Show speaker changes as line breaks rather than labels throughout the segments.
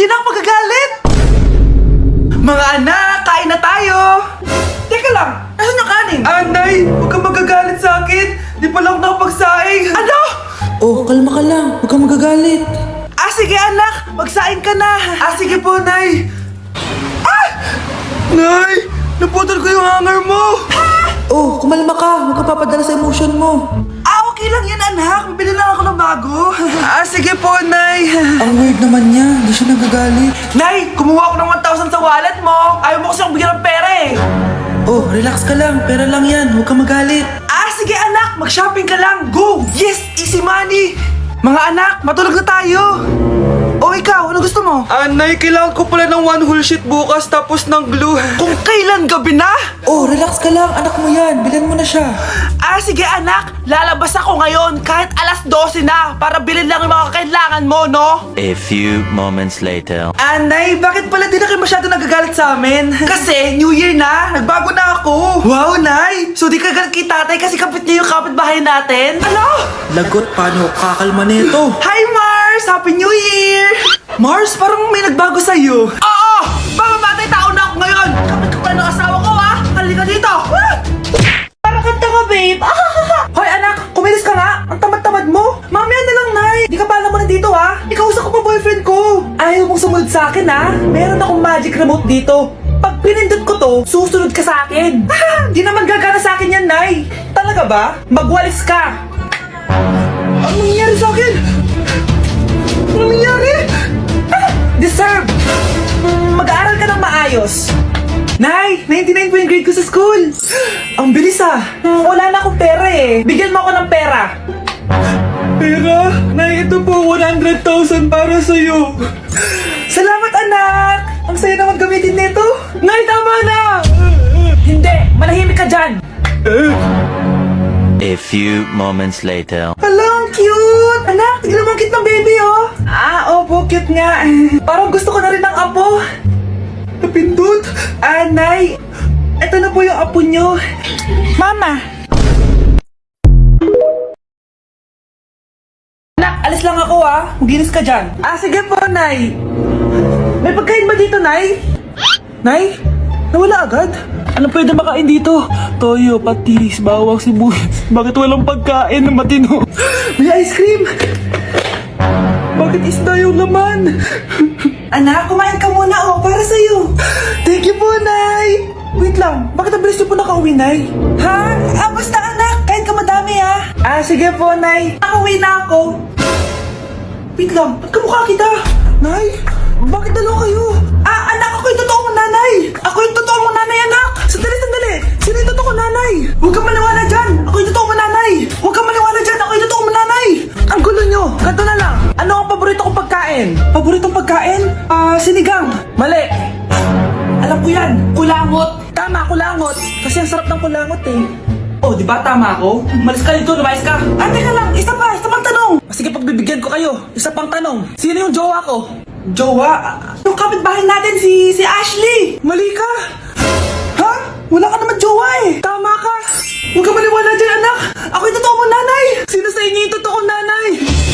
Sige na, magagalit! Mga anak, kain na tayo! Teka lang, asan yung kanin? Nay, huwag kang magagalit sa akin. Di pa lang nakapagsaing. Ano?
Oh, kalma ka lang. Huwag kang magagalit.
Sige anak, magsaing ka na. Sige po, Nay. Nay, naputol ko yung hanger mo.
Oh, kumalma ka. Huwag kang papadala sa emotion mo.
Okay lang yan, anak. Bibili lang ako ng bago. Sige po, Nay.
Ang weird naman niya. Hindi siya nagagalit.
Nay, kumuha ako ng 1,000 sa wallet mo. Ayaw mo kasi akong bigyan ng pera eh.
Oh, relax ka lang. Pera lang yan. Huwag kang magalit.
Sige anak, mag-shopping ka lang. Go! Yes, easy money. Mga anak, matulog na tayo. Ikaw, ano gusto mo? Nay, kailangan ko pala ng one whole sheet bukas tapos ng glue. Kung kailan gabi na?
Oh, relax ka lang. Anak mo yan. Bilan mo na siya.
Sige anak, lalabas ako ngayon kahit alas 12 na para bilhin lang yung mga kailangan mo, no?
A few moments later.
Nay, bakit pala di na kayo masyado nagagalit sa amin? Kasi New Year na, nagbago na ako. Wow, Nay! So di ka galit kay tatay kasi kapit niya yung kapitbahay natin? Ano?
Lagot, paano kakalma nito?
Hi Mars! Happy New Year! Mars, parang may nagbago sa'yo. Oo! Mamamatay tao na ako ngayon! Kapit ka pala ng asawa ko, ha? Halika dito! Parang kanta ka, babe! Hoy, anak! Kumilis ka nga! Ang tamad-tamad mo! Mamaya na lang, Nay! Di ka pala mo nandito, ha? Ikausap ko pa boyfriend ko! Ayaw mong sumunod sa akin, ha? Meron akong magic remote dito. Pag pinindot ko to, susunod ka sa akin. Di naman gagana sa akin yan, Nay. Talaga ba? Magwalis ka! Ano nangyayari sa akin? Ano nangyayari? Deserve! Mag-aaral ka ng maayos. Nay, 99 po yung grade ko sa school. Ang bilis wala na akong pera eh. Bigyan mo ako ng pera. Pera? Nay, ito po 100,000 para sa'yo. Salamat anak! Ang saya naman gamitin nito. Nay, tama na! Hindi, manahimik ka dyan.
A few moments later.
Hala, ang cute! Anak, tignan mo ang cute ng baby, oh! Opo, cute nga. Parang gusto ko na rin ng apo. Napindot! Nay, eto na po yung apo nyo. Mama! Anak, alis lang ako, Maginis ka dyan. Sige po, Nay. May pagkain ba dito, Nay? Nay? Nawala agad? Ano pwede makain dito? Toyo, patis, bawang, sibuyas. Bakit walang pagkain na matino? May ice cream! Bakit isda yung laman? Anak, kumain ka muna, para sa'yo. Thank you po, Nay! Wait lang, bakit ang bilis niyo po nakauwi, Nay? Basta anak, kain ka madami, sige po, Nay. Nakauwi na ako. Wait lang, ba't kamukha kita? Nay, bakit dalawa kayo? Anak, ako yung totoo mong nanay! Ako yung totoo mong nanay, anak! Sandali! Sino yung totoo mong nanay? Huwag kang maniwala dyan! Ako yung totoo mong nanay! Huwag kang maniwala dyan! Ako yung totoo mong nanay! Ang gulo nyo! Ganto na lang! Ano ang paborito kong pagkain? Paboritong pagkain? Sinigang! Mali! Alam ko yan! Kulangot! Tama, kulangot! Kasi ang sarap ng kulangot eh. Di ba tama ako? Malis ka dito, lumayas ka! Teka lang! Isa pang tanong! Sige, pagbibigyan ko kayo. Isa pang tanong. Sino yung jowa ko? Jowa? Yung kapitbahay natin, si Ashley! Mali ka! Wala ka naman jowa eh! Tama ka! Huwag ka maniwala dyan, anak! Ako yung totoo mong nanay! Sino sa inyo yung totoong nanay?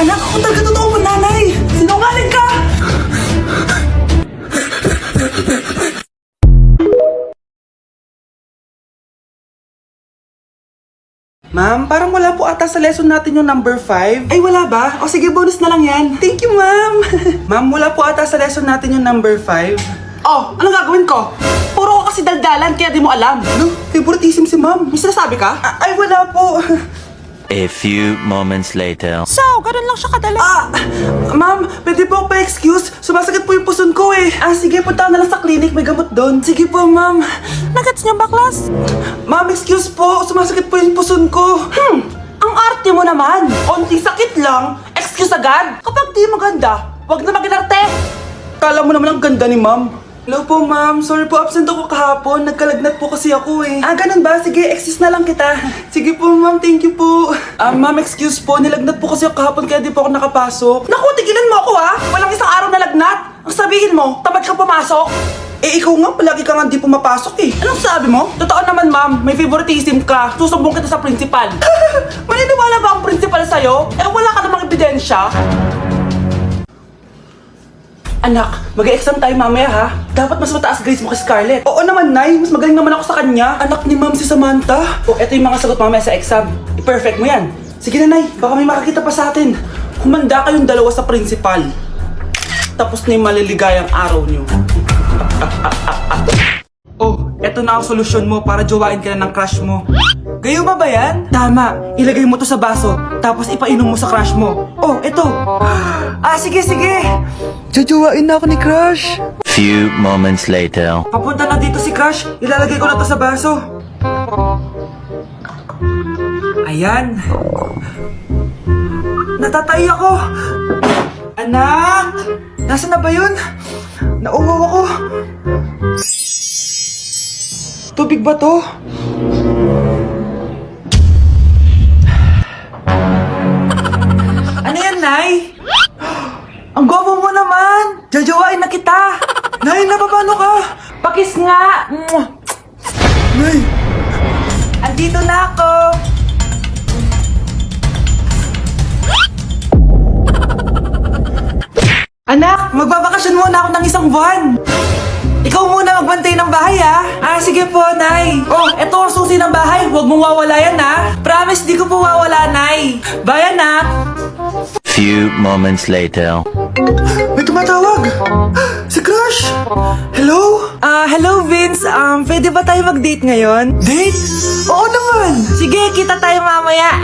Anak, ako talaga totoo mong nanay! Sinungaling ka! Ma'am, parang wala po ata sa lesson natin yung number 5. Ay, wala ba? Sige, bonus na lang yan. Thank you, ma'am. Ma'am, wala po ata sa lesson natin yung number 5. Ano gagawin ko? Puro ko kasi daldalan, kaya di mo alam. Favoritism si ma'am. May sinasabi ka? Ay, wala po.
A few moments later.
So, ganun lang siya kadali. Ma'am, pwede po pa-excuse? Sumasakit po yung puson ko eh. Sige, punta na lang sa clinic. May gamot doon. Sige po, ma'am. Nagets niyo ba, class? Ma'am, excuse po. Sumasakit po yung puson ko. Ang arte mo naman. Konting sakit lang. Excuse agad. Kapag di maganda, wag na mag-inarte. Kala mo naman ang ganda ni ma'am. Hello po, ma'am. Sorry po, absent ako kahapon. Nagkalagnat po kasi ako eh. Ganun ba? Sige, excuse na lang kita. Sige po, ma'am. Thank you po. Ma'am, excuse po. Nilagnat po kasi ako kahapon kaya di po ako nakapasok. Naku, tigilan mo ako Walang isang araw na lagnat. Ang sabihin mo, tamad ka pumasok? Ikaw nga, palagi ka nga di pumapasok eh. Anong sabi mo? Totoo naman, ma'am. May favoritism ka. Susumbong kita sa principal. Maniniwala ba ang principal sa'yo? Wala ka namang ebidensya. Anak, mag-exam tayo mamaya ha. Dapat mas mataas grades mo kay Scarlett. Oo naman, Nay. Mas magaling naman ako sa kanya. Anak ni Ma'am si Samantha. O, eto yung mga sagot mamaya sa exam. I-perfect mo yan. Sige na, Nay. Baka may makakita pa sa atin. Humanda kayong dalawa sa principal. Tapos na yung maliligayang araw niyo. Oh, eto na ang solusyon mo para jowain ka na ng crush mo. Gayo ba yan? Tama. Ilagay mo to sa baso, tapos ipainom mo sa crush mo. Oh, eto. Sige. Jojowain na ako ni crush.
Few moments later.
Papunta na dito si crush. Ilalagay ko na to sa baso. Ayan. Natatay ako. Anak! Nasaan na ba yun? Nauwaw ako. Tubig ba to? Ano yan, Nay? Ang gwapo mo naman! Jajawain na kita! Nay, napapano ka? Pakis nga! Nay! Andito na ako! Anak, magbabakasyon muna ako ng isang buwan! Ikaw muna magbantay ng bahay, ha? Sige po, Nay. Oh, eto ang susi ng bahay. Huwag mong wawala yan, ha? Promise, di ko po wawala, Nay. Bye, anak.
Few moments later.
May tumatawag. Si Crush. Hello? Hello, Vince. Pwede ba tayo mag-date ngayon? Date? Oo naman. Sige, kita tayo mamaya.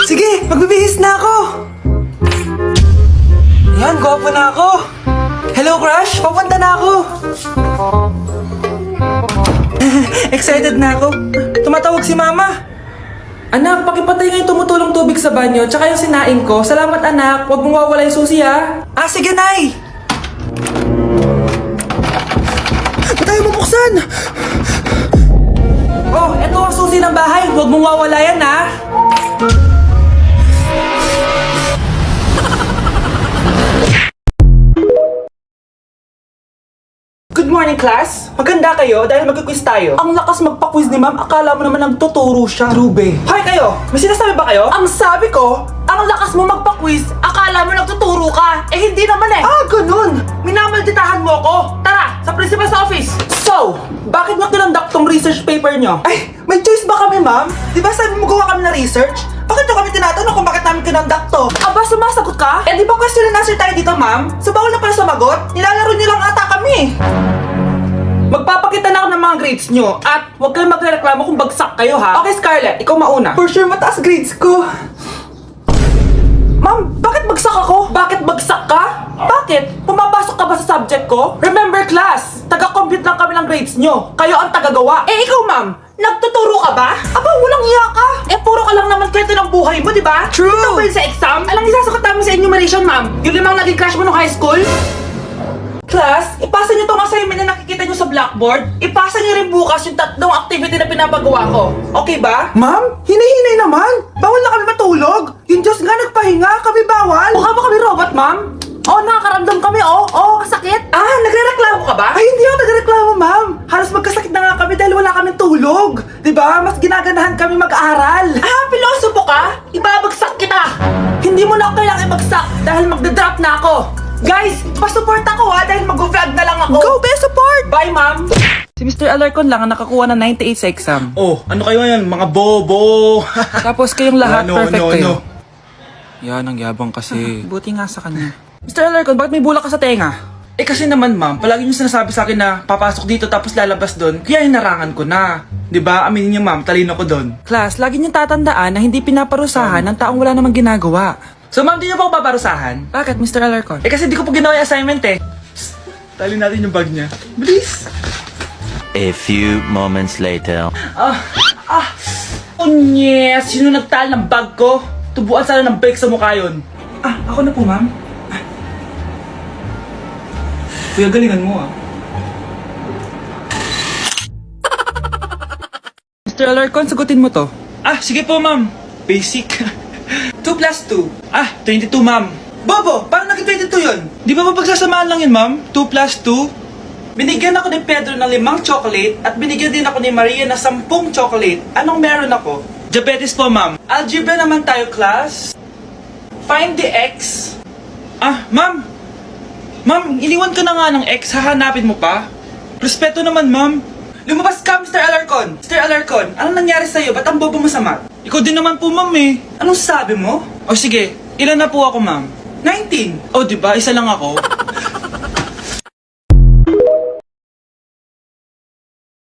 Sige, magbibihis na ako. Yan, gwapo na ako. Hello, Crush. Papunta na ako. Excited na ako. Tumatawag si Mama. Anak, pakipatay nga yung tumutulong tubig sa banyo, tsaka yung sinaing ko. Salamat, anak. Huwag mong wawala yung susi, ha? Sige, Nay. Ba't tayo mabuksan? Oh, eto ang susi ng bahay. Huwag mong wawala yan, ha? Good morning, class. Maganda kayo dahil mag-quiz tayo. Ang lakas magpa-quiz ni ma'am, akala mo naman nagtuturo siya. Trube. Hoy kayo, may sinasabi ba kayo? Ang sabi ko, ang lakas mo magpa-quiz, akala mo nagtuturo ka. Hindi naman eh. Ganun. Minamalditahan mo ako. Tara, sa principal's office. So, bakit nyo kinonduct tong research paper nyo? May choice ba kami, ma'am? Di ba sabi mo gawa kami na research? Bakit nyo kami tinatanong kung bakit namin kinonduct to? Sumasagot ka? Di ba question and answer tayo dito, ma'am? So, bawal na pala sumagot? Nilalaro nyo lang ata kami. Magpapakita na ako ng mga grades nyo at huwag kayong magreklamo kung bagsak kayo, ha? Okay, Scarlett, ikaw mauna. For sure, mataas grades ko. Ma'am, bakit bagsak ako? Bakit bagsak ka? Bakit? Pumapasok ka ba sa subject ko? Remember, class, taga-compute lang kami ng grades nyo. Kayo ang tagagawa. Ikaw, ma'am, nagtuturo ka ba? Walang iya ka. Puro ka lang naman kwento ng buhay mo, di ba? True. Ito ba yun sa exam? Alang isasagot namin sa enumeration, ma'am. Yung limang naging crush mo nung high school? Class, ipasa niyo tong assignment na nakikita niyo sa blackboard. Ipasa niyo rin bukas yung tatlong activity na pinapagawa ko. Okay ba? Ma'am, hinihinay naman. Bawal na kami matulog. Yung Diyos nga nagpahinga, kami bawal. Mukha ba kami robot, ma'am? Nakakaramdam kami, kasakit. Nagrereklamo ka ba? Hindi ako nagrereklamo, ma'am. Halos magkasakit na nga kami dahil wala kaming tulog. Diba? Mas ginaganahan kami mag-aral. Pilosopo ka? Ibabagsak kita. Hindi mo na ako kailangan ibagsak dahil magdadrop na ako. Guys, pa-support ako dahil mag-vlog na lang ako. Go, be support! Bye, ma'am! Si Mr. Alarcon lang ang nakakuha ng 98 sa exam.
Ano kayo yan? Mga bobo!
Tapos kayong lahat perfect kayo.
Yan, ang yabang kasi.
Buti nga sa kanya. Mr. Alarcon, bakit may bulak ka sa tenga?
Kasi naman, ma'am, palagi niyo sinasabi sa akin na papasok dito tapos lalabas doon, kaya hinarangan ko na. Diba? Aminin niyo, ma'am, talino ko doon.
Class, lagi niyong tatandaan na hindi pinaparusahan ng taong wala namang ginagawa.
So, ma'am, di niyo pa ako paparusahan?
Bakit, Mr. Alarcon?
Kasi di ko pa ginawa yung assignment eh. Psst, talin natin yung bag niya. Bilis!
A few moments later.
Yes! Sino nagtal ng bag ko? Tubuan sana ng bake sa mukha yun.
Ako na po, ma'am.
Kuya, galingan mo
Mr. Alarcon, sagutin mo to.
Sige po, ma'am. Basic. 2 plus 2. 22, ma'am. Bobo, paano naging 22 yun? Di ba mapagsasamaan lang yun, ma'am? 2 plus 2? Binigyan ako ni Pedro ng 5 chocolate at binigyan din ako ni Maria ng 10 chocolate. Anong meron ako? Diabetes po, ma'am. Algebra naman tayo, class. Find the x. Ma'am. Ma'am, iniwan ka na nga ng ex, hahanapin mo pa? Respeto naman, ma'am. Lumabas ka, Mr. Alarcon! Mr. Alarcon, anong nangyari sa'yo? Ba't ang bobo mo sa math? Ikaw din naman po, ma'am eh. Anong sabi mo? O sige, ilan na po ako, ma'am? 19. O, di ba? Isa lang ako.